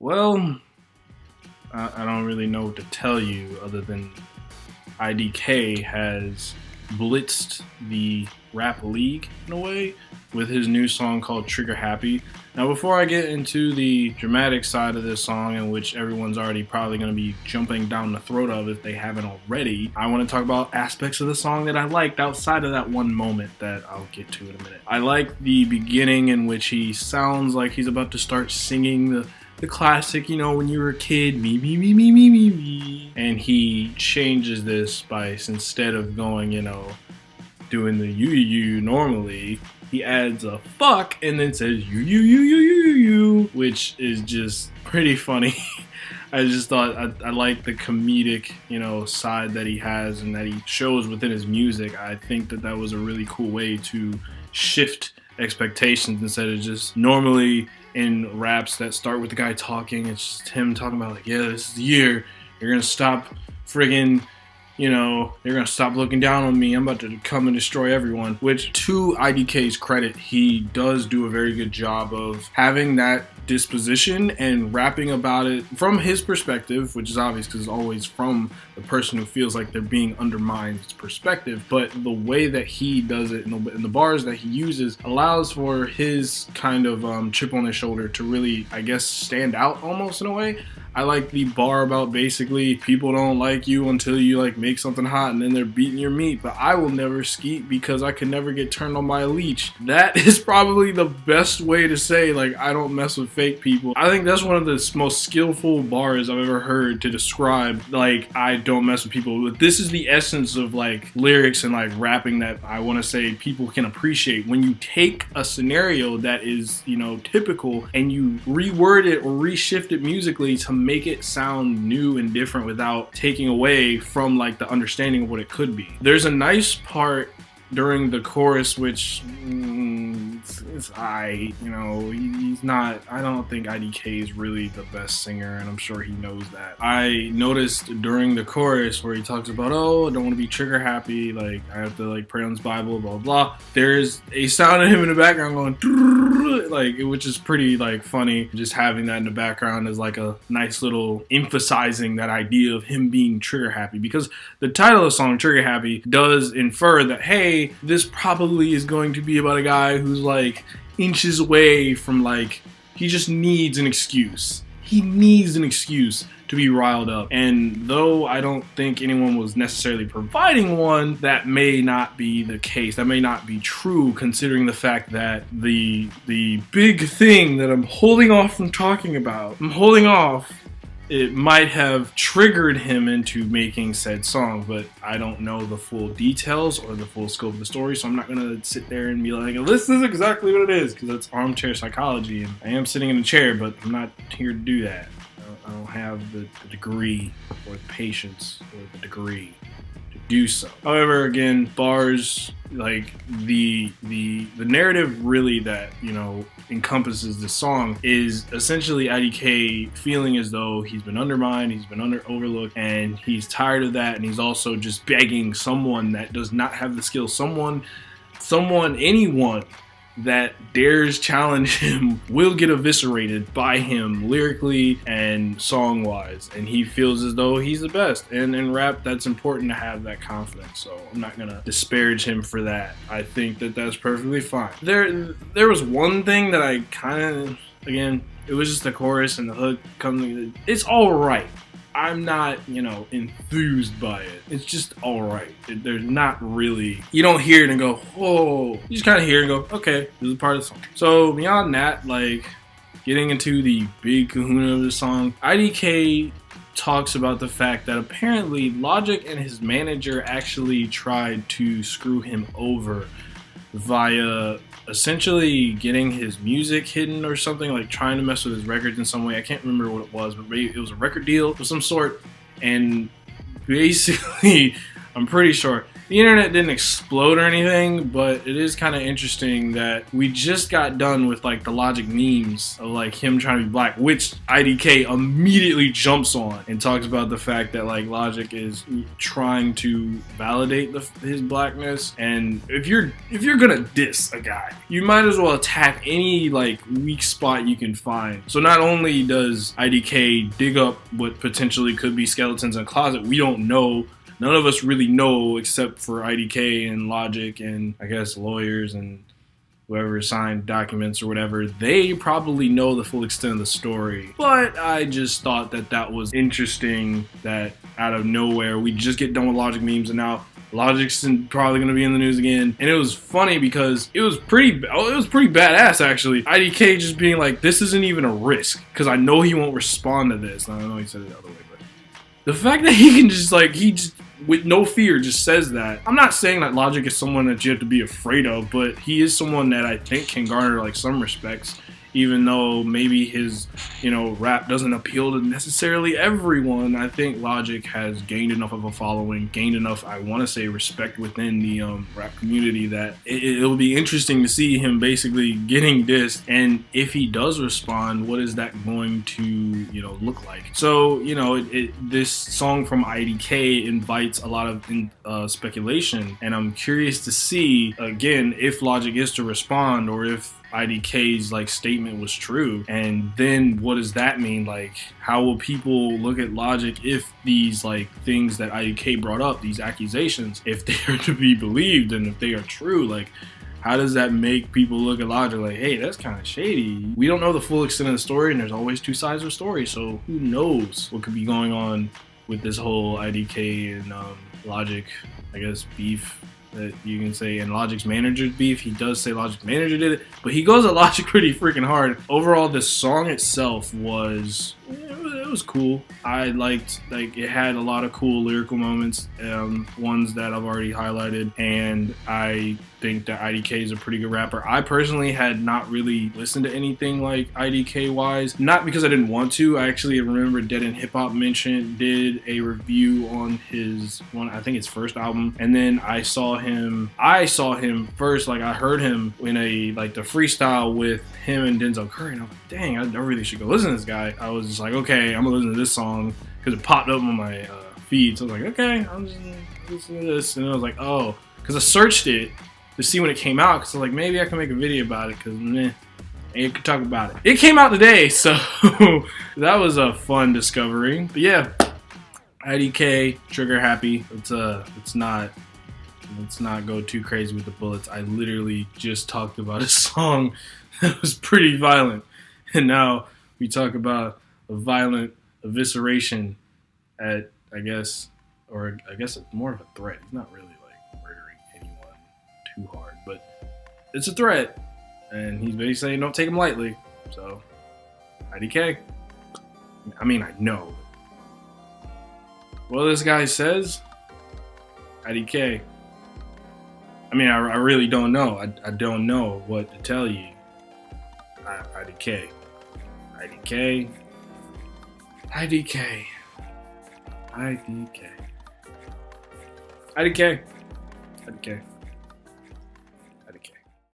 Well, I don't really know what to tell you other than IDK has blitzed the rap league in a way with his new song called Trigger Happy. Now, before I get into the dramatic side of this song, in which everyone's already probably going to be jumping down the throat of if they haven't already, I want to talk about aspects of the song that I liked outside of that one moment that I'll get to in a minute. I like the beginning in which he sounds like he's about to start singing the classic, you know, when you were a kid, me, me, me, me, me, me, me. And he changes this by, instead of going, you know, doing the you normally, he adds a fuck and then says you, which is just pretty funny. I just thought I like the comedic, you know, side that he has and that he shows within his music. I think that was a really cool way to shift expectations instead of just normally in raps that start with the guy talking. It's just him talking about like, yeah, this is the year. You're gonna stop friggin', you know, you're gonna stop looking down on me. I'm about to come and destroy everyone. Which, to IDK's credit, he does do a very good job of having that disposition and rapping about it from his perspective, which is obvious because it's always from the person who feels like they're being undermined perspective. But the way that he does it and the bars that he uses allows for his kind of chip on his shoulder to really, I guess, stand out almost in a way. I like the bar about basically people don't like you until you like make something hot and then they're beating your meat, but I will never skeet because I can never get turned on by a leech. That is probably the best way to say like I don't mess with fake people. I think that's one of the most skillful bars I've ever heard to describe like I don't mess with people. This is the essence of like lyrics and like rapping that I want to say people can appreciate. When you take a scenario that is, you know, typical and you reword it or reshift it musically to make it sound new and different without taking away from like the understanding of what it could be. There's a nice part during the chorus which you know, he's not, I don't think IDK is really the best singer, and I'm sure he knows that. I noticed during the chorus where he talks about, oh, I don't want to be trigger happy, like I have to like pray on this Bible, blah blah. There's a sound of him in the background going like, which is pretty like funny. Just having that in the background is like a nice little emphasizing that idea of him being trigger happy, because the title of the song Trigger Happy does infer that, hey, this probably is going to be about a guy who's like inches away from like, he just needs an excuse. He needs an excuse to be riled up. And though I don't think anyone was necessarily providing one, that may not be the case. That may not be true, considering the fact that the big thing that I'm holding off from talking about, it might have triggered him into making said song, but I don't know the full details or the full scope of the story, so I'm not gonna sit there and be like, this is exactly what it is, because that's armchair psychology, and I am sitting in a chair, but I'm not here to do that. I don't have the degree or the patience or the degree to do so. However, again, bars, like the narrative really that, you know, encompasses this song is essentially IDK feeling as though he's been undermined, he's been overlooked, and he's tired of that, and he's also just begging someone that does not have the skill, anyone that dares challenge him will get eviscerated by him lyrically and song wise, and he feels as though he's the best. And in rap, that's important to have that confidence, so I'm not gonna disparage him for that. I think that that's perfectly fine. There was one thing that I kind of, again, it was just the chorus and the hook coming. It's all right. I'm not, you know, enthused by it. It's just alright. There's not really, you don't hear it and go, whoa. You just kind of hear it and go, okay, this is part of the song. So beyond that, like, getting into the big kahuna of the song, IDK talks about the fact that apparently Logic and his manager actually tried to screw him over via essentially getting his music hidden or something, like trying to mess with his records in some way. I can't remember what it was, but maybe it was a record deal of some sort. And basically, I'm pretty sure the internet didn't explode or anything, but it is kind of interesting that we just got done with like the Logic memes of like him trying to be black, which IDK immediately jumps on and talks about the fact that like Logic is trying to validate his blackness. And if you're gonna diss a guy, you might as well attack any like weak spot you can find. So not only does IDK dig up what potentially could be skeletons in a closet, we don't know. None of us really know except for IDK and Logic and I guess lawyers and whoever signed documents or whatever. They probably know the full extent of the story. But I just thought that that was interesting that out of nowhere we just get done with Logic memes and now Logic's probably going to be in the news again. And it was funny because it was pretty badass actually. IDK just being like, this isn't even a risk because I know he won't respond to this. I know he said it the other way, but the fact that he can just like, he just with no fear just says that. I'm not saying that Logic is someone that you have to be afraid of, but he is someone that I think can garner like some respects, even though maybe his, rap doesn't appeal to necessarily everyone. I think Logic has gained enough of a following, gained enough, I want to say, respect within the rap community that it'll be interesting to see him basically getting dissed. And if he does respond, what is that going to, look like? So, this song from IDK invites a lot of speculation, and I'm curious to see, again, if Logic is to respond or if IDK's like statement was true, and then what does that mean? Like, how will people look at Logic if these like things that IDK brought up, these accusations, if they are to be believed and if they are true? Like, how does that make people look at Logic like, hey, that's kind of shady? We don't know the full extent of the story, and there's always two sides of the story, so who knows what could be going on with this whole IDK and Logic, I guess, beef that you can say, and Logic's manager's beef. He does say Logic's manager did it, but he goes at Logic pretty freaking hard. Overall, the song itself was, it was cool. I liked, like, it had a lot of cool lyrical moments, ones that I've already highlighted, and I think that IDK is a pretty good rapper. I personally had not really listened to anything like IDK wise, not because I didn't want to. I actually remember Dead End Hip Hop did a review on his one, I think his first album, and then I saw him first, like I heard him in the freestyle with him and Denzel Curry, and I was like, dang, I really should go listen to this guy. I was just like, okay, I'm gonna listen to this song because it popped up on my feed, so I was like, okay, I'm just gonna listen to this, and I was like, oh, because I searched it to see when it came out, because I was like, maybe I can make a video about it, because you could talk about it. It came out today, so that was a fun discovery. But yeah, IDK, trigger happy. Let's not go too crazy with the bullets. I literally just talked about a song that was pretty violent, and now we talk about a violent evisceration at, I guess it's more of a threat. It's not really like murdering anyone too hard, but it's a threat, and he's basically saying don't take him lightly. So IDK, I mean, I know what this guy says. IDK, I mean, I really don't know. I don't know what to tell you. IDK, IDK, IDK, IDK, IDK, IDK.